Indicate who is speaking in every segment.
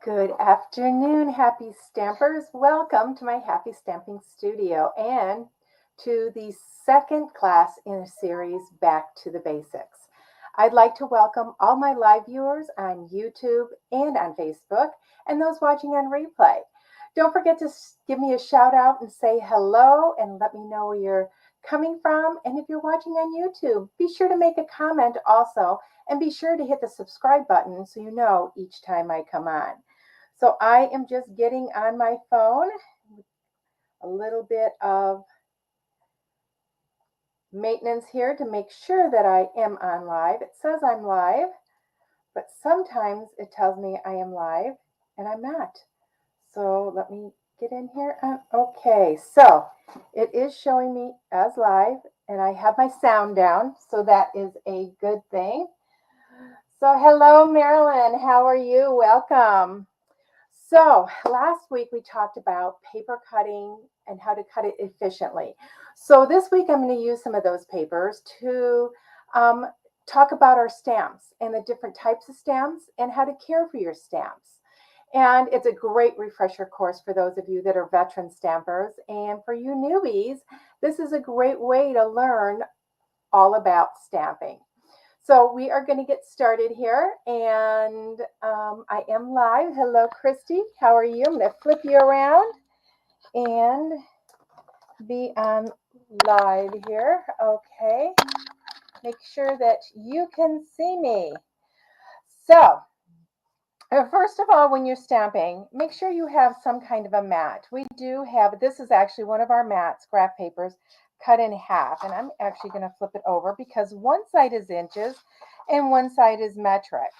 Speaker 1: Good afternoon, happy stampers. Welcome to my happy stamping studio and to the second class in a series, Back to the Basics. I'd like to welcome all my live viewers on YouTube and on Facebook and those watching on replay. Don't forget to give me a shout out and say hello and let me know where you're coming from. And if you're watching on YouTube, be sure to make a comment also and be sure to hit the subscribe button so you know each time I come on. So I am just getting on my phone, a little bit of maintenance here to make sure that I am on live. It says I'm live, but sometimes it tells me I am live and I'm not. So let me get in here. Okay, so it is showing me as live and I have my sound down, so that is a good thing. So hello, Marilyn. How are you? Welcome. So last week we talked about paper cutting and how to cut it efficiently. So this week I'm going to use some of those papers to talk about our stamps and the different types of stamps and how to care for your stamps. And it's a great refresher course for those of you that are veteran stampers. And for you newbies, this is a great way to learn all about stamping. So we are going to get started here, and I am live. Hello, Christy. How are you? I'm going to flip you around and be on live here. Okay. Make sure that you can see me. So, first of all, when you're stamping, make sure you have some kind of a mat. We do have, this is actually one of our mats, graph papers, cut in half. And I'm actually going to flip it over because one side is inches and one side is metric.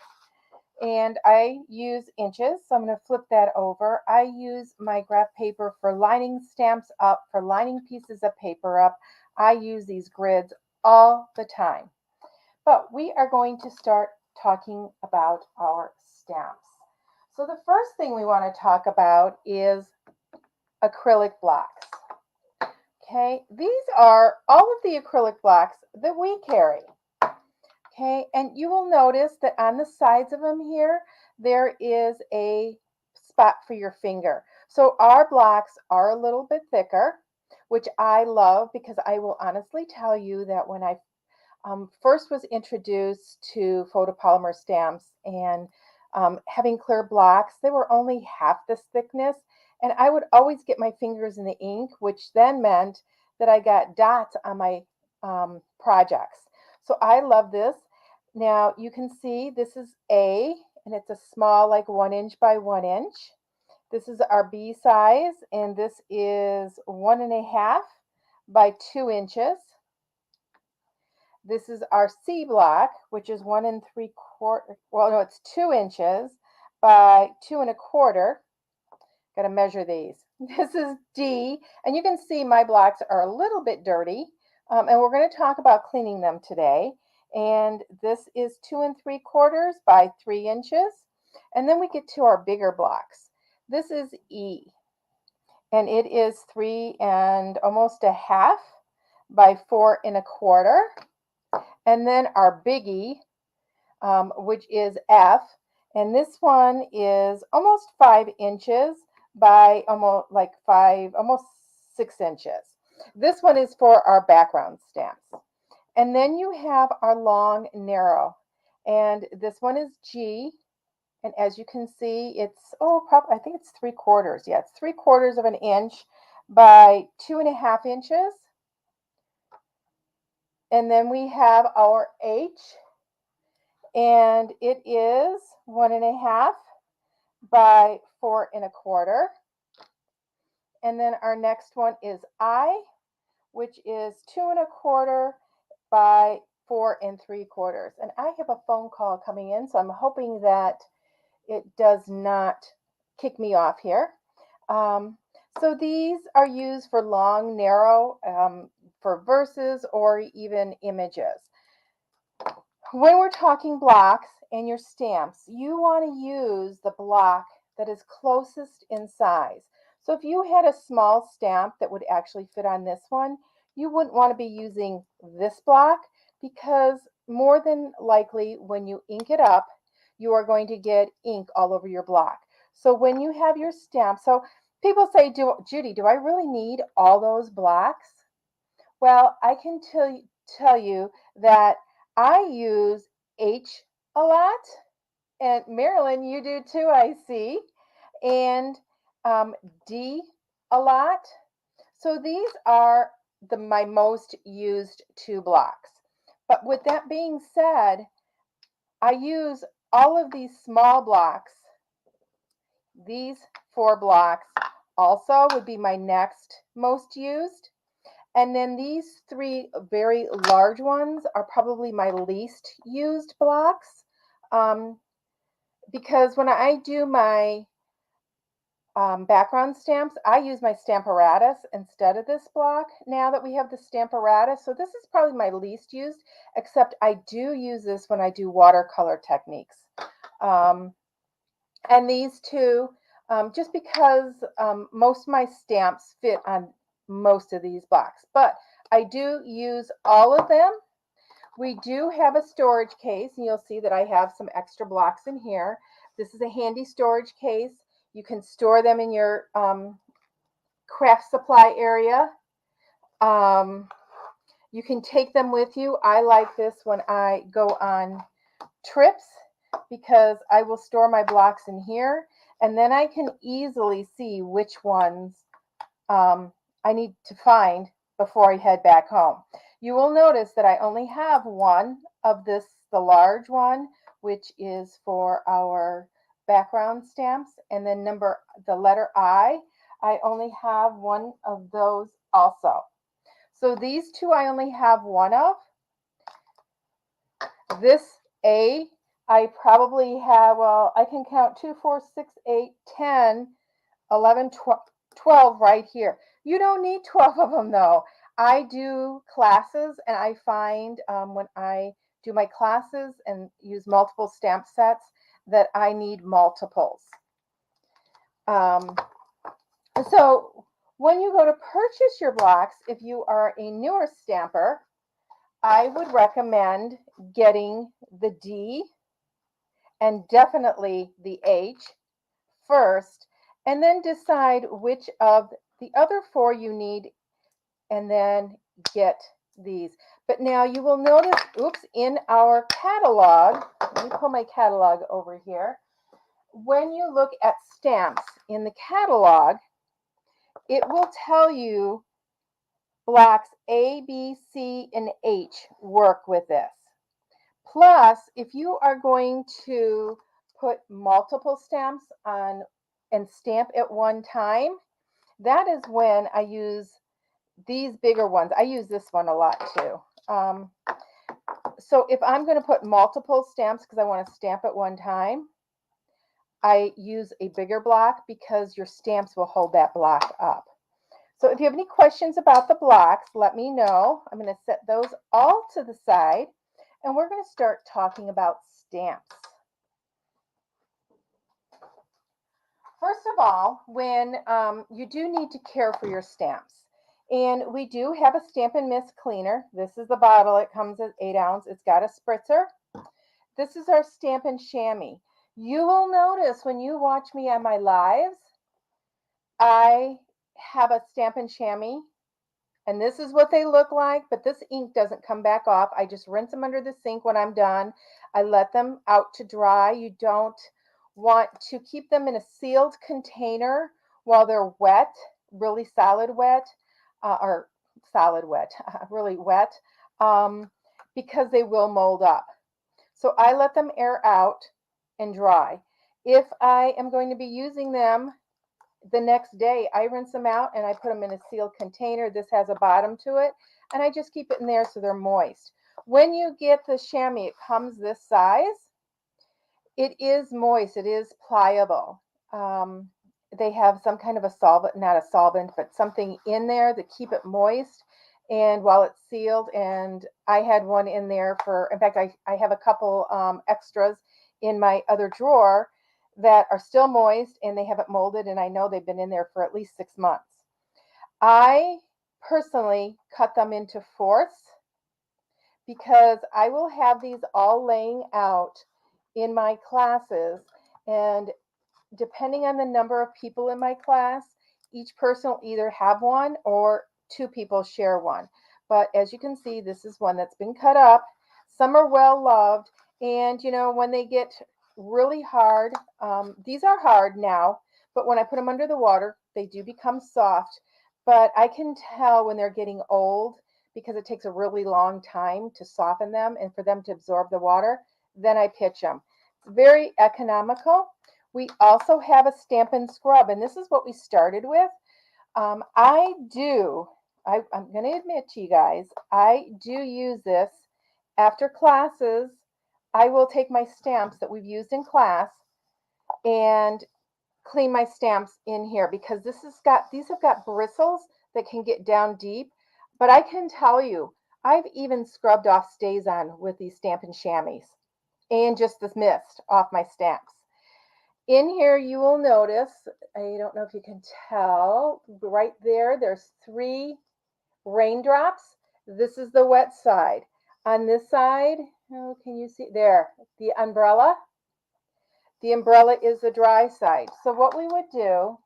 Speaker 1: And I use inches, so I'm going to flip that over. I use my graph paper for lining stamps up, for lining pieces of paper up. I use these grids all the time. But we are going to start talking about our stamps. So the first thing we want to talk about is acrylic blocks. Okay, these are all of the acrylic blocks that we carry. Okay, and you will notice that on the sides of them here, there is a spot for your finger. So our blocks are a little bit thicker, which I love because I will honestly tell you that when I first was introduced to photopolymer stamps and having clear blocks, they were only half this thickness. And I would always get my fingers in the ink, which then meant that I got dots on my projects. So I love this. Now you can see this is A, and it's a small, like 1 inch by 1 inch. This is our B size, and this is 1.5 by 2 inches. This is our C block, which is 1 3/4. Well, no, it's 2 inches by 2 1/4. Got to measure these. This is D, and you can see my blocks are a little bit dirty, and we're going to talk about cleaning them today. And this is 2 3/4 by 3 inches. And then we get to our bigger blocks. This is E, and it is 3 1/2 by 4 1/4. And then our biggie, which is F, and this one is almost 5 inches by almost 6 inches. This one is for our background stamps. And then you have our long narrow, and this one is G. And as you can see, it's, I think it's 3/4. Yeah, it's 3/4 of an inch by 2.5 inches. And then we have our H, and it is 1.5 by 4 1/4. And then our next one is I, which is 2 1/4 by 4 3/4. And I have a phone call coming in, so I'm hoping that it does not kick me off here. So these are used for long, narrow, for verses or even images. When we're talking blocks and your stamps, you want to use the block that is closest in size. So if you had a small stamp that would actually fit on this one, you wouldn't want to be using this block because more than likely when you ink it up, you are going to get ink all over your block. So when you have your stamp, so people say, Judy, do I really need all those blocks? Well, I can tell you that I use H a lot, and Marilyn, you do too, I see, and D a lot. So these are my most used two blocks. But with that being said, I use all of these small blocks. These 4 blocks also would be my next most used. And then these 3 very large ones are probably my least used blocks. Because when I do my background stamps, I use my Stamparatus instead of this block now that we have the Stamparatus. So this is probably my least used, except I do use this when I do watercolor techniques. And these two, just because most of my stamps fit on most of these blocks, but I do use all of them. We do have a storage case, and you'll see that I have some extra blocks in here. This is a handy storage case. You can store them in your craft supply area. You can take them with you. I like this when I go on trips because I will store my blocks in here, and then I can easily see which ones I need to find before I head back home. You will notice that I only have one of this, the large one, which is for our background stamps, and then the letter I only have one of those also. So these two I only have one of. This A, I probably have, well, I can count 2, 4, 6, 8, 10, 11, 12 right here. You don't need 12 of them though. I do classes, and I find when I do my classes and use multiple stamp sets that I need multiples. So when you go to purchase your blocks, if you are a newer stamper, I would recommend getting the D and definitely the H first, and then decide which of the other 4 you need, and then get these. But now you will notice, oops, in our catalog, let me pull my catalog over here. When you look at stamps in the catalog, it will tell you blocks A, B, C, and H work with this. Plus, if you are going to put multiple stamps on and stamp at one time, that is when I use these bigger ones. I use this one a lot too. So if I'm going to put multiple stamps because I want to stamp at one time, I use a bigger block because your stamps will hold that block up. So if you have any questions about the blocks, let me know. I'm going to set those all to the side, and we're going to start talking about stamps. First of all, when you do need to care for your stamps, and we do have a Stampin' Mist cleaner. This is the bottle. It comes at 8 ounce. It's got a spritzer. This is our Stampin' Chamois. You will notice when you watch me on my lives, I have a Stampin' Chamois, and this is what they look like, but this ink doesn't come back off. I just rinse them under the sink when I'm done. I let them out to dry. You don't want to keep them in a sealed container while they're wet, really solid wet, or solid wet, really wet, because they will mold up. So I let them air out and dry. If I am going to be using them the next day, I rinse them out and I put them in a sealed container. This has a bottom to it, and I just keep it in there so they're moist. When you get the chamois, it comes this size. It is moist. It is pliable. They have some kind of a solvent, not a solvent, but something in there to keep it moist. And while it's sealed, and I had one in there for, in fact, I have a couple extras in my other drawer that are still moist and they haven't molded, and I know they've been in there for at least 6 months. I personally cut them into fourths because I will have these all laying out in my classes, and depending on the number of people in my class, each person will either have one or two people share one. But as you can see, this is one that's been cut up. Some are well loved, and you know, when they get really hard, these are hard now, but when I put them under the water, they do become soft. But I can tell when they're getting old because it takes a really long time to soften them and for them to absorb the water. Then I pitch them. It's very economical. We also have a Stampin' Scrub, and this is what we started with. I'm going to admit to you guys, I do use this after classes. I will take my stamps that we've used in class and clean my stamps in here because these have got bristles that can get down deep. But I can tell you, I've even scrubbed off StaysOn with these Stampin' Chamois and just this mist off my stamps. In here, you will notice, I don't know if you can tell, right there, there's 3 raindrops. This is the wet side. On this side, oh, can you see? There, the umbrella. The umbrella is the dry side. So what we would do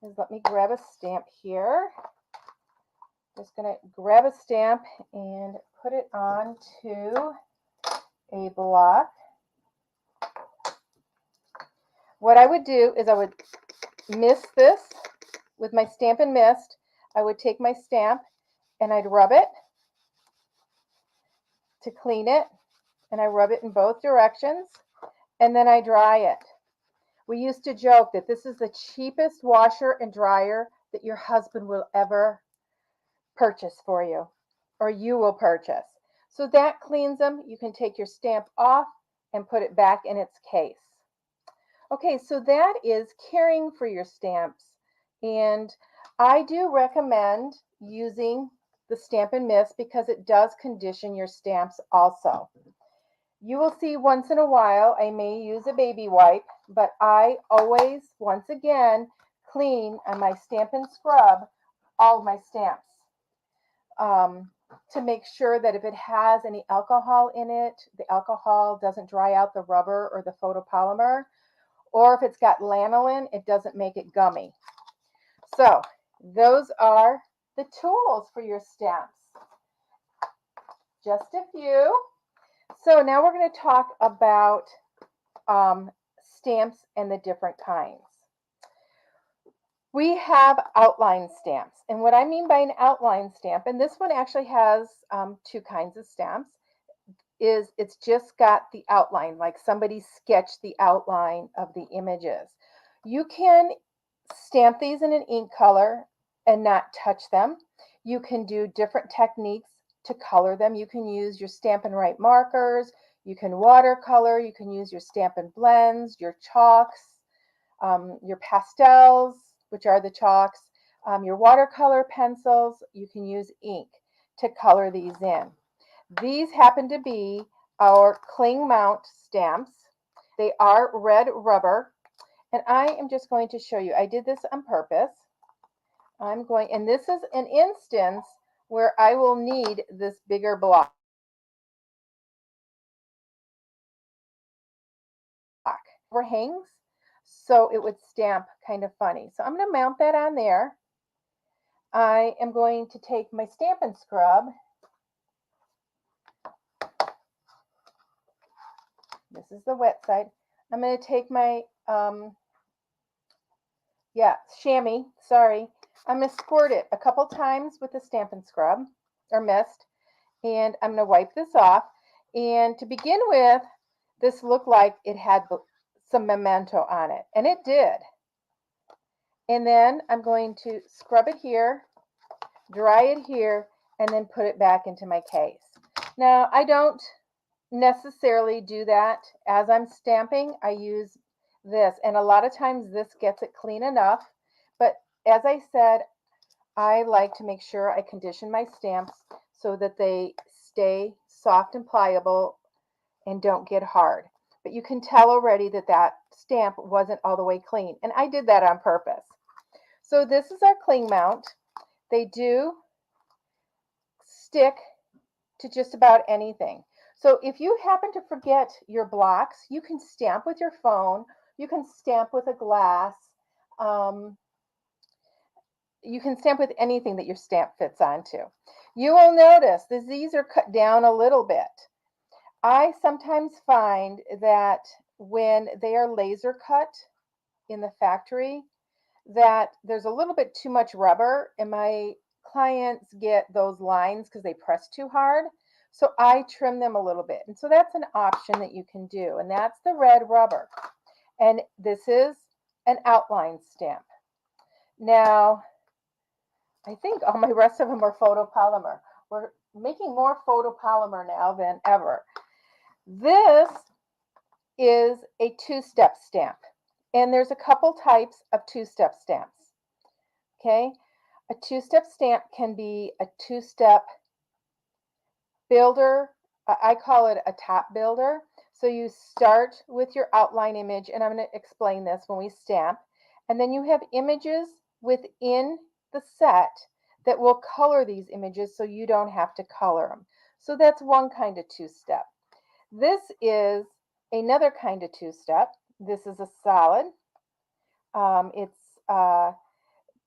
Speaker 1: is, let me grab a stamp here. Just going to grab a stamp and put it onto a block. What I would do is I would mist this with my Stampin' Mist. I would take my stamp and I'd rub it to clean it, and I rub it in both directions, and then I dry it. We used to joke that this is the cheapest washer and dryer that your husband will ever purchase for you, or you will purchase. So that cleans them. You can take your stamp off and put it back in its case. Okay, so that is caring for your stamps, and I do recommend using the Stampin' Mist because it does condition your stamps also. You will see once in a while I may use a baby wipe, but I always, once again, clean on my Stampin' Scrub all my stamps to make sure that if it has any alcohol in it, the alcohol doesn't dry out the rubber or the photopolymer, or if it's got lanolin, it doesn't make it gummy. So those are the tools for your stamps. Just a few. So now we're going to talk about stamps and the different kinds. We have outline stamps. And what I mean by an outline stamp, and this one actually has 2 kinds of stamps, is it's just got the outline, like somebody sketched the outline of the images. You can stamp these in an ink color and not touch them. You can do different techniques to color them. You can use your Stampin' Write markers, you can watercolor, you can use your Stampin' Blends, your chalks, your pastels, which are the chalks, your watercolor pencils. You can use ink to color these in. These happen to be our cling mount stamps. They are red rubber, and I am just going to show you. I did this on purpose. And this is an instance where I will need this bigger block. Overhangs, so it would stamp kind of funny. So I'm going to mount that on there. I am going to take my Stampin' Scrub. This is the wet side. I'm going to take my chamois, sorry. I'm going to squirt it a couple times with the Stampin' Scrub or mist, and I'm going to wipe this off. And to begin with, this looked like it had some memento on it, and it did. And then I'm going to scrub it here, dry it here, and then put it back into my case. Now, I don't necessarily do that as I'm stamping. I use this, and a lot of times this gets it clean enough, but as I said, I like to make sure I condition my stamps so that they stay soft and pliable and don't get hard. But you can tell already that that stamp wasn't all the way clean, and I did that on purpose. So this is our cling mount. They do stick to just about anything. So if you happen to forget your blocks, you can stamp with your phone, You can stamp with a glass. You can stamp with anything that your stamp fits onto. You will notice that these are cut down a little bit. I sometimes find that when they are laser cut in the factory, that there's a little bit too much rubber and my clients get those lines because they press too hard. So I trim them a little bit. And so that's an option that you can do. And that's the red rubber. And this is an outline stamp. Now, I think all my rest of them are photopolymer. We're making more photopolymer now than ever. This is a two-step stamp. And there's a couple types of two-step stamps. Okay? A two-step stamp can be a two-step builder. I call it a top builder. So you start with your outline image, and I'm going to explain this when we stamp. And then you have images within the set that will color these images so you don't have to color them. So that's one kind of two-step. This is another kind of two-step. This is a solid. It's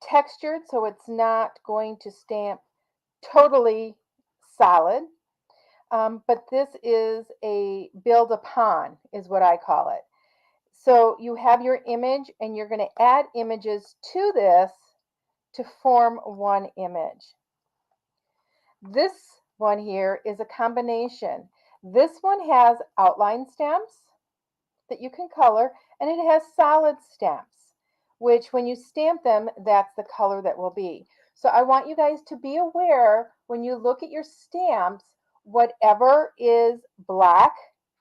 Speaker 1: textured, so it's not going to stamp totally solid. But this is a build upon, is what I call it. So you have your image, and you're going to add images to this to form one image. This one here is a combination. This one has outline stamps that you can color, and it has solid stamps, which when you stamp them, that's the color that will be. So I want you guys to be aware when you look at your stamps, whatever is black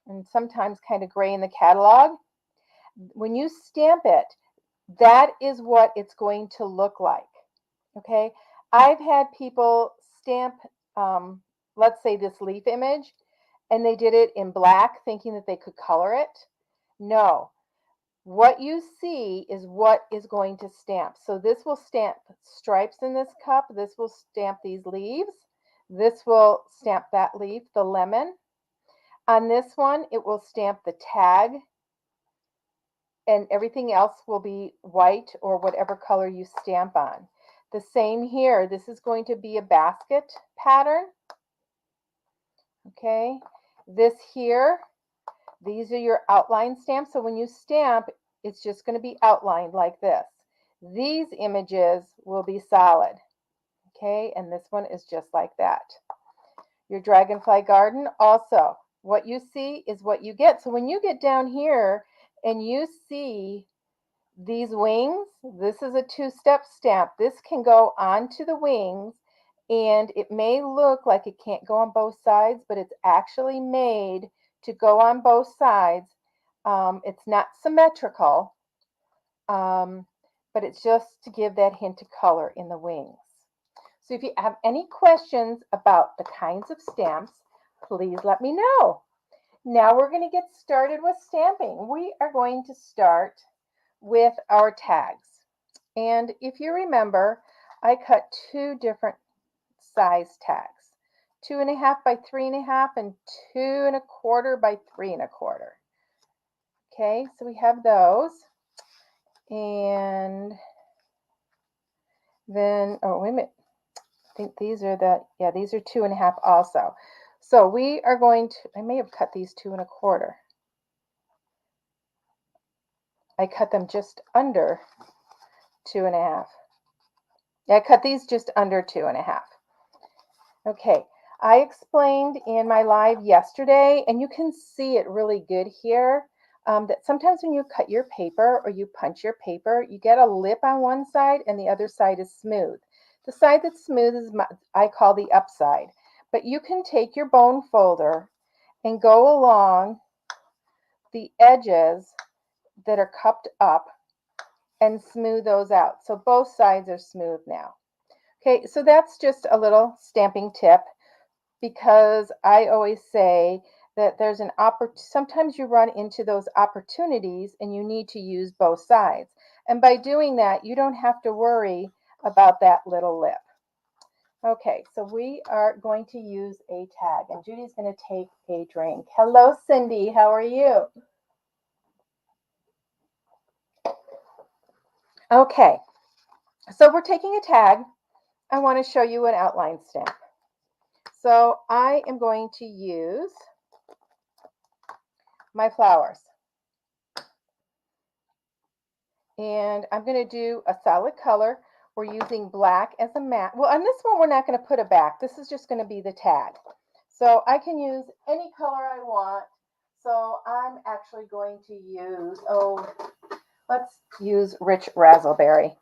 Speaker 1: and sometimes kind of gray in the catalog, when you stamp it, that is what it's going to look like. Okay, I've had people stamp, let's say this leaf image, and they did it in black thinking that they could color it. No, what you see is what is going to stamp. So this will stamp stripes in this cup. This will stamp these leaves. This will stamp that leaf, the lemon. On this one, it will stamp the tag, and everything else will be white or whatever color you stamp on. The same here. This is going to be a basket pattern. Okay, this here, these are your outline stamps. So when you stamp, it's just going to be outlined like this. These images will be solid. Okay, and this one is just like that. Your dragonfly garden, also, what you see is what you get. So when you get down here and you see these wings, this is a two-step stamp. This can go onto the wings, and it may look like it can't go on both sides, but it's actually made to go on both sides. It's not symmetrical, but it's just to give that hint of color in the wings. So if you have any questions about the kinds of stamps, please let me know. Now we're going to get started with stamping. We are going to start with our tags. And if you remember, I cut two different size tags, 2.5 by 3.5 and 2.25 by 3.25. Okay, so we have those. And then, oh, wait a minute. I think these are these are 2.5 also. So we are going to, I may have cut these 2.25. I cut them just under 2.5. Yeah, I cut these just under 2.5. Okay, I explained in my live yesterday, and you can see it really good here, that sometimes when you cut your paper or you punch your paper, you get a lip on one side and the other side is smooth. The side that's smooth is I call the upside. But you can take your bone folder and go along the edges that are cupped up and smooth those out. So both sides are smooth now. Okay, so that's just a little stamping tip, because I always say that there's an sometimes you run into those opportunities and you need to use both sides. And by doing that, you don't have to worry about that little lip. Okay, so we are going to use a tag, and Judy's going to take a drink. Hello, Cindy. How are you? Okay, so we're taking a tag. I want to show you an outline stamp. So I am going to use my flowers. And I'm going to do a solid color. We're using black as a mat. Well, on this one, we're not going to put a back. This is just going to be the tag. So I can use any color I want. So I'm actually going to use, let's use rich raspberry.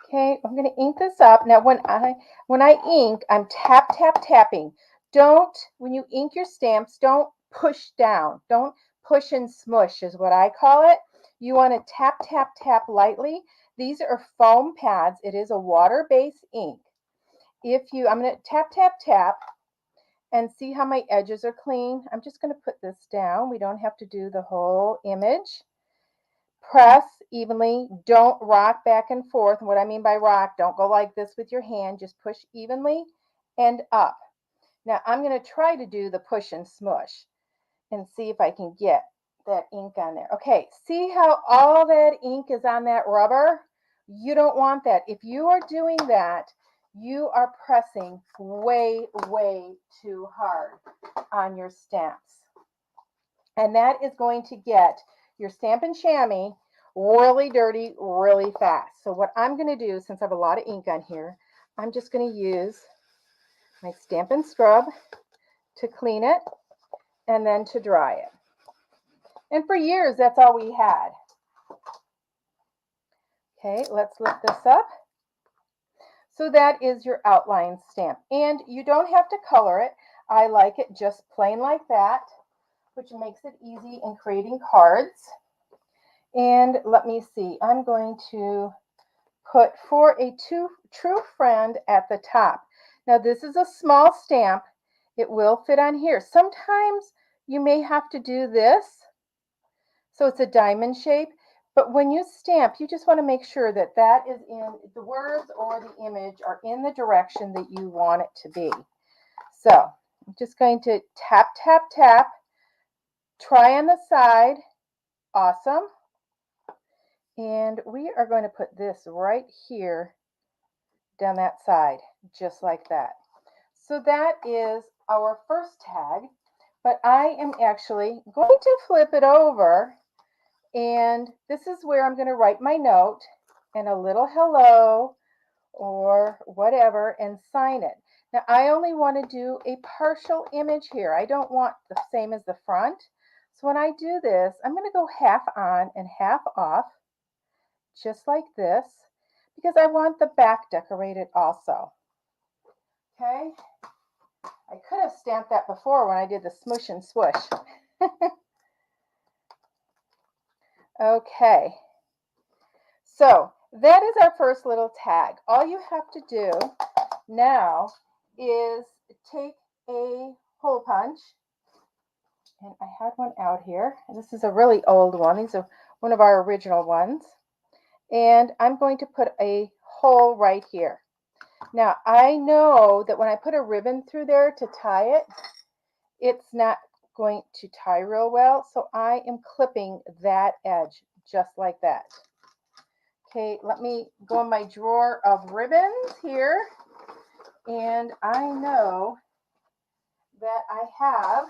Speaker 1: Okay, I'm going to ink this up. Now, when I ink, I'm tapping. When you ink your stamps, don't push down. Don't push and smush is what I call it. You want to tap lightly. These are foam pads. It is a water-based ink. I'm going to tap, and see how my edges are clean. I'm just going to put this down. We don't have to do the whole image. Press evenly. Don't rock back and forth. What I mean by rock, don't go like this with your hand. Just push evenly and up. Now I'm going to try to do the push and smush and see if I can get that ink on there. Okay, see how all that ink is on that rubber? You don't want that. If you are doing that, you are pressing way too hard on your stamps. And that is going to get your Stampin' Chamois really dirty really fast. So what I'm going to do, since I have a lot of ink on here, I'm just going to use my Stampin' Scrub to clean it and then to dry it. And for years, that's all we had. Okay, let's lift this up. So that is your outline stamp. And you don't have to color it. I like it just plain like that, which makes it easy in creating cards. And let me see, I'm going to put For a True Friend at the top. Now this is a small stamp. It will fit on here. Sometimes you may have to do this, so it's a diamond shape. But when you stamp, you just want to make sure that that is in the words or the image are in the direction that you want it to be. So I'm just going to tap. Try on the side. Awesome. And we are going to put this right here down that side, just like that. So that is our first tag, but I am actually going to flip it over, and this is where I'm going to write my note and a little hello or whatever and sign it. Now I only want to do a partial image here. I don't want the same as the front. So when I do this, I'm going to go half on and half off, just like this, because I want the back decorated also. Okay, I could have stamped that before when I did the smush and swoosh. Okay, so that is our first little tag. All you have to do now is take a hole punch, and I had one out here. This is a really old one. These are one of our original ones. And I'm going to put a hole right here. Now, I know that when I put a ribbon through there to tie it, it's not going to tie real well, so I am clipping that edge just like that. Okay, let me go in my drawer of ribbons here, and I know that I have,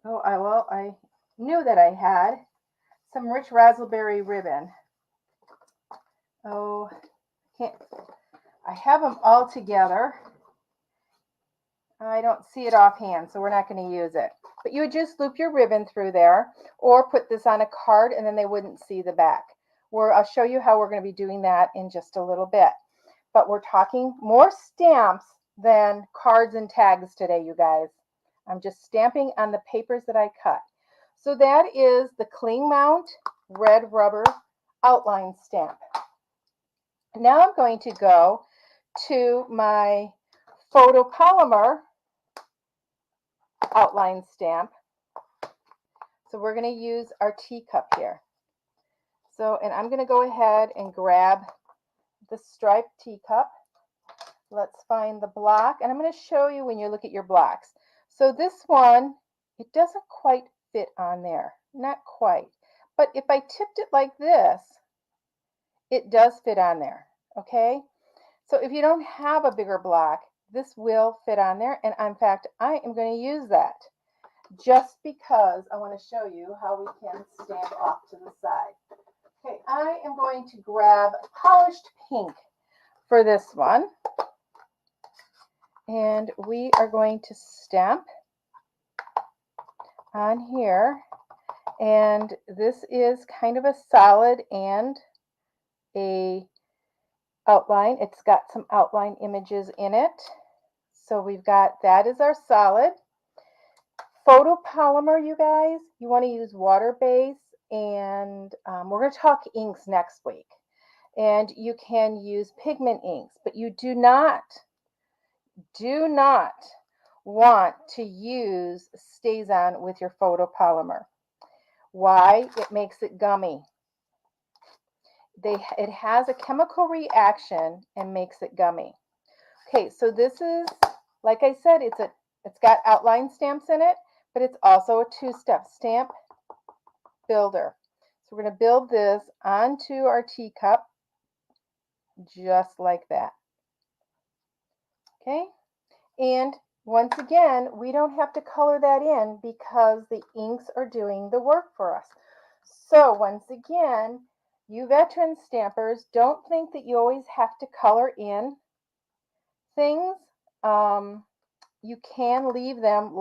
Speaker 1: I knew that I had some rich raspberry ribbon. I have them all together. I don't see it offhand, so we're not going to use it. But you would just loop your ribbon through there, or put this on a card and then they wouldn't see the back. I'll show you how we're going to be doing that in just a little bit. But we're talking more stamps than cards and tags today, you guys. I'm just stamping on the papers that I cut. So that is the Cling Mount red rubber outline stamp. Now I'm going to go to my photopolymer outline stamp. So we're going to use our teacup here. And I'm going to go ahead and grab the striped teacup. Let's find the block, and I'm going to show you when you look at your blocks. So this one, it doesn't quite fit on there, not quite, But if I tipped it like this, it does fit on there, okay? So if you don't have a bigger block, this will fit on there. And in fact, I am going to use that just because I want to show you how we can stand off to the side. Okay, I am going to grab polished pink for this one. And we are going to stamp on here. And this is kind of a solid and a outline. It's got some outline images in it. So we've got, that is our solid. Photopolymer, you guys, you want to use water-based, and we're going to talk inks next week. And you can use pigment inks, but you do not want to use StaZon with your photopolymer. Why? It makes it gummy. It has a chemical reaction and makes it gummy. Okay, so this is, like I said, it's got outline stamps in it, but it's also a two-step stamp builder. So we're going to build this onto our teacup just like that. Okay, and once again, we don't have to color that in because the inks are doing the work for us. So once again, you veteran stampers, don't think that you always have to color in things. You can leave them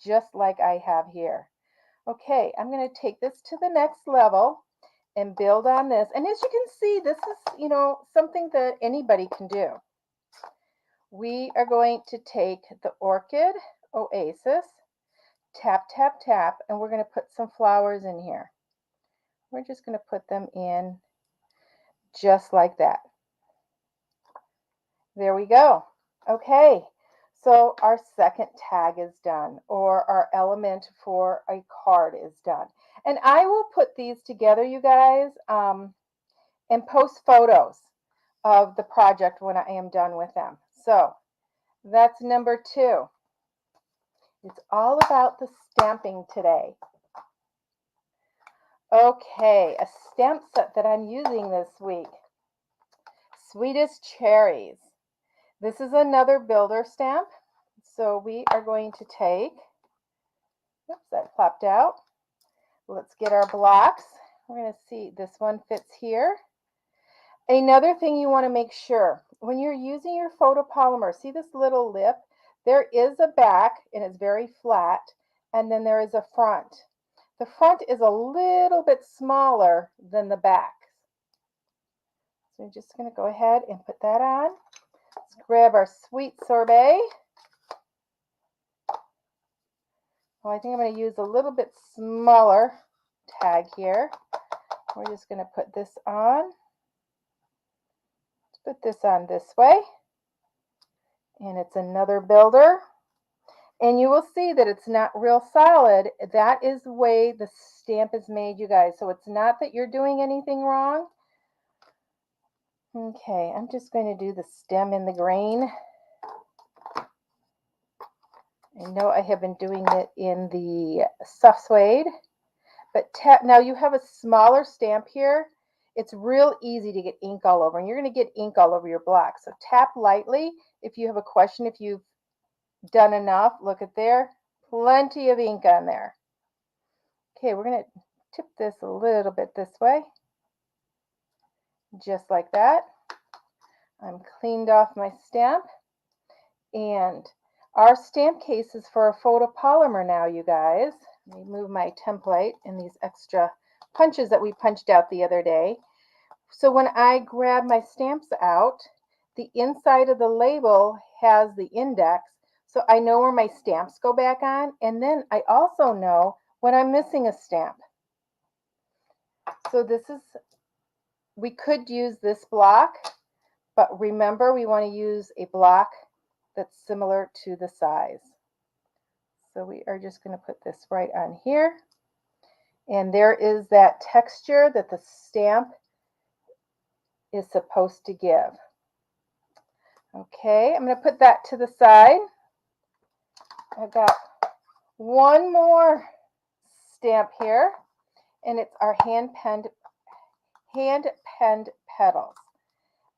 Speaker 1: just like I have here. Okay, I'm going to take this to the next level and build on this. And as you can see, this is, something that anybody can do. We are going to take the Orchid Oasis, tap, tap, tap, and we're going to put some flowers in here. We're just going to put them in just like that. There we go. Okay, so our second tag is done, or our element for a card is done. And I will put these together, you guys, and post photos of the project when I am done with them. So that's number 2. It's all about the stamping today. Okay, a stamp set that I'm using this week. Sweetest Cherries. This is another builder stamp. So we are going to take, oops, that popped out. Let's get our blocks. We're going to see this one fits here. Another thing you want to make sure, when you're using your photopolymer, see this little lip? There is a back and it's very flat, and then there is a front. The front is a little bit smaller than the back. So I'm just going to go ahead and put that on. Let's grab our Sweet Sorbet. Well, I think I'm going to use a little bit smaller tag here. We're just going to put this on. Let's put this on this way. And it's another builder. And you will see that it's not real solid. That is the way the stamp is made, you guys. So it's not that you're doing anything wrong. Okay, I'm just going to do the stem in the grain. I know I have been doing it in the soft suede, but now you have a smaller stamp here. It's real easy to get ink all over, and you're going to get ink all over your block. So tap lightly if you have a question, if you've done enough. Look at there, plenty of ink on there. Okay, we're going to tip this a little bit this way, just like that. I'm cleaned off my stamp, and our stamp case is for a photopolymer now, you guys. Let me move my template and these extra punches that we punched out the other day. So when I grab my stamps out, the inside of the label has the index, so I know where my stamps go back on, and then I also know when I'm missing a stamp. So we could use this block, but remember we want to use a block that's similar to the size. So we are just going to put this right on here. And there is that texture that the stamp is supposed to give. Okay, I'm going to put that to the side. I've got one more stamp here, and it's our hand-penned petals.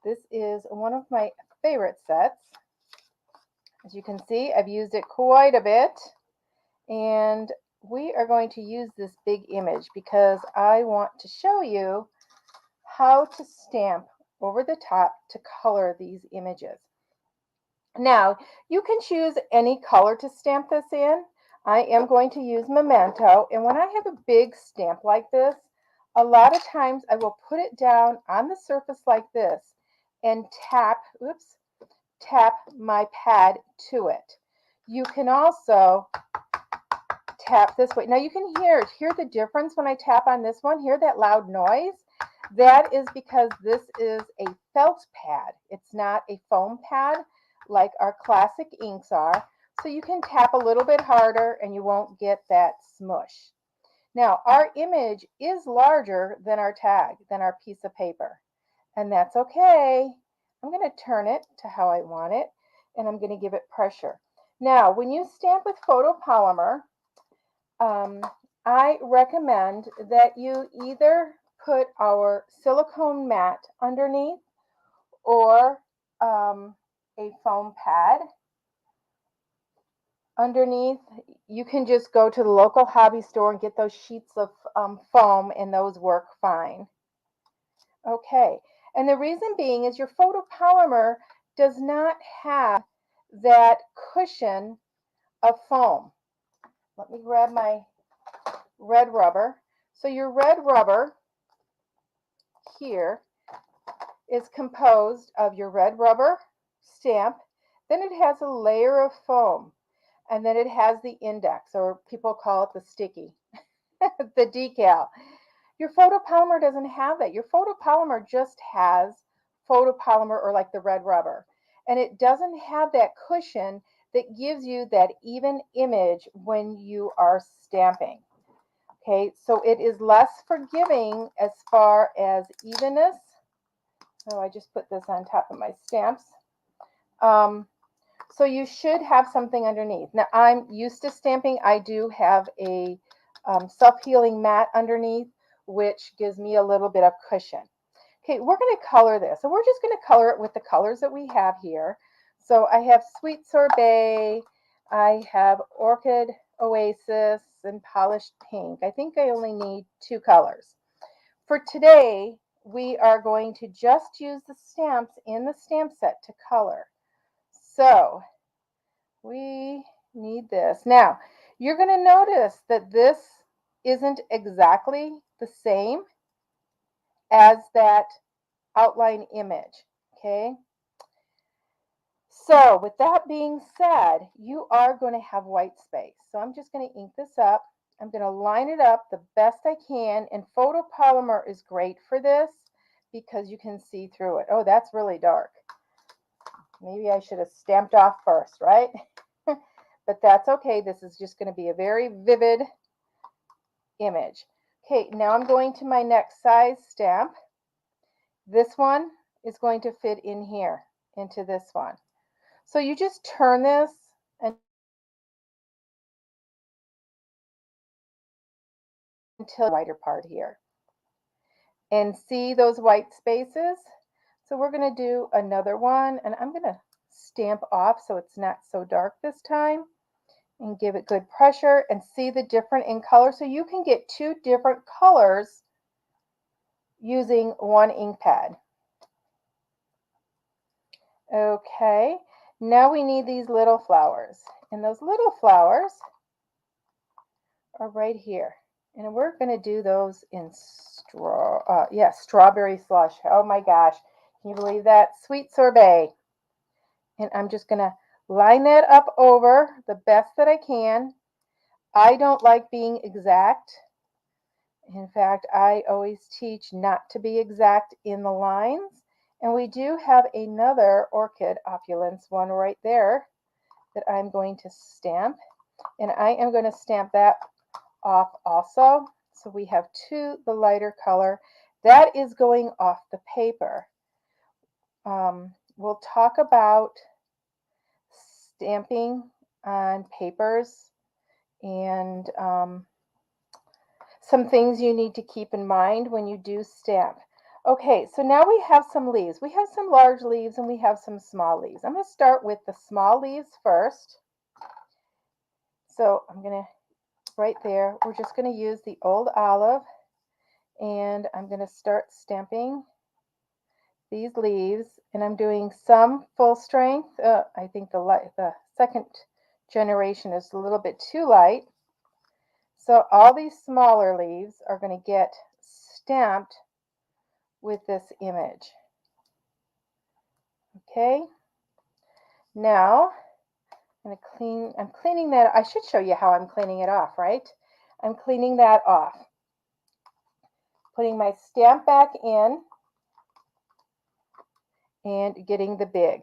Speaker 1: This is one of my favorite sets. As you can see, I've used it quite a bit, and we are going to use this big image because I want to show you how to stamp over the top to color these images. Now, you can choose any color to stamp this in. I am going to use Memento, and when I have a big stamp like this, a lot of times I will put it down on the surface like this and tap my pad to it. You can also tap this way. Now you can hear the difference when I tap on this one. Hear that loud noise? That is because this is a felt pad. It's not a foam pad like our classic inks are. So you can tap a little bit harder and you won't get that smush. Now our image is larger than our tag, than our piece of paper. And that's okay. I'm going to turn it to how I want it, and I'm going to give it pressure. Now, when you stamp with photopolymer, I recommend that you either put our silicone mat underneath or a foam pad underneath. You can just go to the local hobby store and get those sheets of foam, and those work fine. Okay, and the reason being is your photopolymer does not have that cushion of foam. Let me grab my red rubber. So your red rubber here is composed of your red rubber stamp, then it has a layer of foam, and then it has the index, or people call it the sticky, the decal. Your photopolymer doesn't have that. Your photopolymer just has photopolymer, or like the red rubber, and it doesn't have that cushion that gives you that even image when you are stamping. Okay, so it is less forgiving as far as evenness. So I just put this on top of my stamps. So you should have something underneath. Now I'm used to stamping. I do have a self-healing mat underneath, which gives me a little bit of cushion. Okay, we're going to color this. So we're just going to color it with the colors that we have here. So I have Sweet Sorbet, I have Orchid Oasis, and Polished Pink. I think I only need 2 colors. For today, we are going to just use the stamps in the stamp set to color. So we need this. Now, you're going to notice that this isn't exactly the same as that outline image, okay? So with that being said, you are going to have white space. So I'm just going to ink this up. I'm going to line it up the best I can, and photopolymer is great for this because you can see through it. Oh, that's really dark. Maybe I should have stamped off first, right? But that's okay. This is just going to be a very vivid image. Okay, now I'm going to my next size stamp. This one is going to fit in here, into this one. So you just turn this until the whiter part here. And see those white spaces? So we're going to do another one, and I'm going to stamp off so it's not so dark this time, and give it good pressure, and see the different in color. So you can get 2 different colors using one ink pad. Okay, now we need these little flowers, and those little flowers are right here, and we're going to do those in strawberry slush. Oh my gosh, can you believe that? Sweet Sorbet. And I'm just going to line that up over the best that I can. I don't like being exact. In fact, I always teach not to be exact in the lines. And we do have another Orchid Opulence one right there that I'm going to stamp. And I am going to stamp that off also. So we have 2, the lighter color. That is going off the paper. We'll talk about stamping on papers and some things you need to keep in mind when you do stamp. Okay, so now we have some leaves. We have some large leaves and we have some small leaves. I'm going to start with the small leaves first. So I'm going to, right there, we're just going to use the old olive, and I'm going to start stamping these leaves, and I'm doing some full strength. I think the second generation is a little bit too light. So all these smaller leaves are going to get stamped with this image. Okay, now I'm cleaning that. I should show you how I'm cleaning it off, right? I'm cleaning that off. Putting my stamp back in and getting the big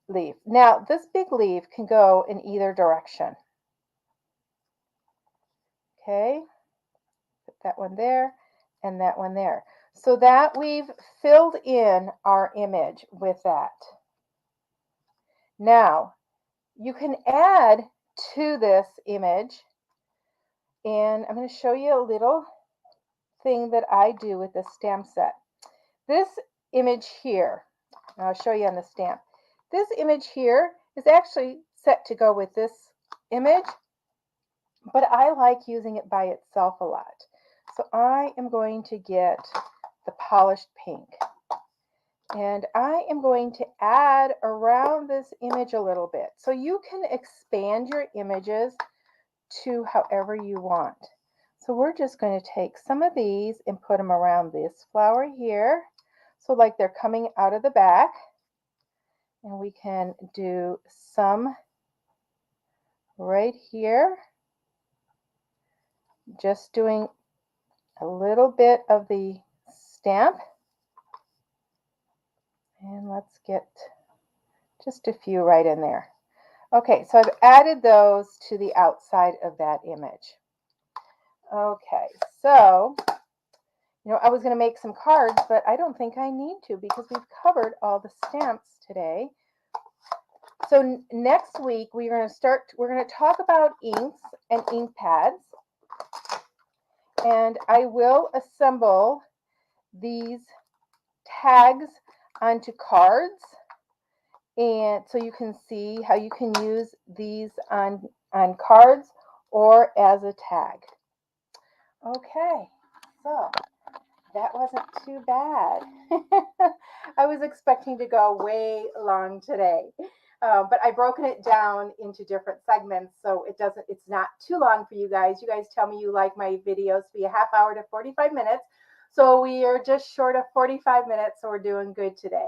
Speaker 1: leaf. Now, this big leaf can go in either direction. Okay, put that one there and that one there. So that we've filled in our image with that. Now, you can add to this image, and I'm going to show you a little thing that I do with this stamp set. This image here, I'll show you on the stamp. This image here is actually set to go with this image, but I like using it by itself a lot. So I am going to get the polished pink, and I am going to add around this image a little bit. So you can expand your images to however you want. So we're just going to take some of these and put them around this flower here. So like they're coming out of the back. And we can do some right here. Just doing a little bit of the stamp. And let's get just a few right in there. Okay, so I've added those to the outside of that image. Okay, so, I was going to make some cards, but I don't think I need to because we've covered all the stamps today. So next week we're going to talk about inks and ink pads. And I will assemble these tags onto cards, and so you can see how you can use these on cards or as a tag. Okay, so that wasn't too bad. I was expecting to go way long today, but I've broken it down into different segments, so it's not too long for you guys. You guys tell me you like my videos to be a half hour to 45 minutes. So we are just short of 45 minutes, so we're doing good today.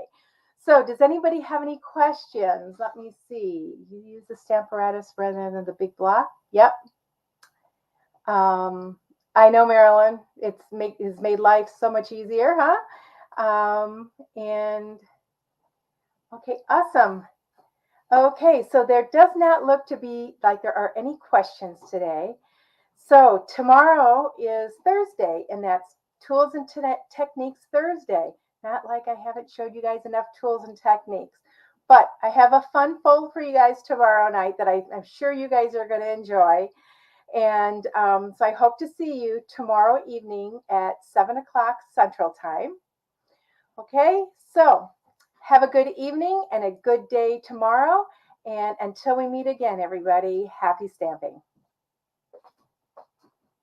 Speaker 1: So does anybody have any questions? Let me see. You use the Stamparatus rather than the big block? Yep. I know, Marilyn. It's made life so much easier, huh? And okay, awesome. Okay, so there does not look to be like there are any questions today. So tomorrow is Thursday, and that's Tools and Techniques Thursday. Not like I haven't showed you guys enough tools and techniques, but I have a fun fold for you guys tomorrow night that I'm sure you guys are going to enjoy. And so I hope to see you tomorrow evening at 7 o'clock Central Time. Okay, so have a good evening and a good day tomorrow. And until we meet again, everybody, happy stamping.